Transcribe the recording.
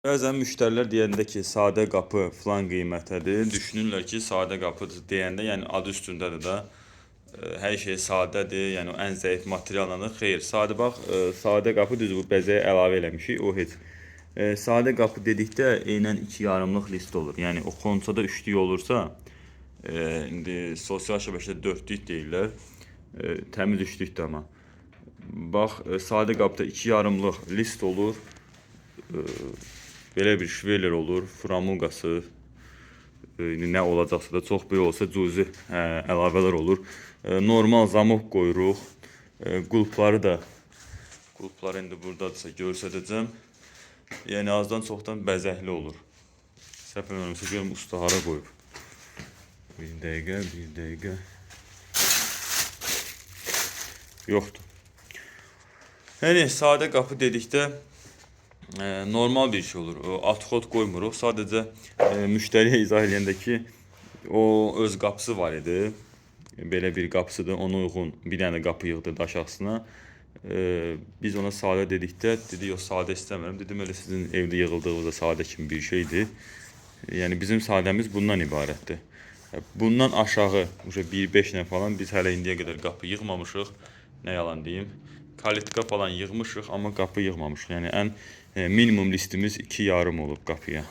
Bəzən müştərilər deyəndə ki, sadə qapı filan qiymətədir, düşünürlər ki, sadə qapıdır deyəndə, yəni adı üstündədir də, hər şey sadədir, yəni o ən zəif materiallanır. Xeyr, sadə bax, sadə qapı düzdür, bu bəzəyə əlavə eləmişik, o heç. Sadə qapı dedikdə eynən 2 yarımlıq list olur. Yəni o xonçada 3lük olursa, indi sosial şəbəkədə 4lük deyirlər, təmiz 3lükdür amma. Bax, sadə qapıda 2 yarımlıq list olur. Belə bir şveler olur, framugası, nə olacaqsa da çox böyük olsa cüzi əlavələr olur. Normal zamok qoyuruq. Qulpları indi buradadırsa göstərəcəm. Yəni azdan çoxdan bəzəkli olur. Səhv eləmirəmsə görüm usta hara qoyub. Bir dəqiqə. Yoxdur. Yəni sadə qapı dedikdə normal bir şey olur. Atxot qoymuruq. Sadəcə müştəriyə izah eləyəndə ki, o öz qapısı var idi. Belə bir qapısıdır. Ona uyğun bir dənə qapı yığdırdı aşağısına. Biz ona sadə dedikdə dedi, yox sadə istəmirəm. Dedim, elə sizin evdə yığıldığınız da sadə kimi bir şeydir. Yəni bizim sadəmiz bundan ibarətdir. Bundan aşağı 1.5 ilə falan biz hələ indiyə qədər qapı yığmamışıq. Nə yalan deyim. Kalitka falan yığmışıq, amma qapı yığmamışıq. Yəni ən minimum listimiz 2 yarım olub qapıya.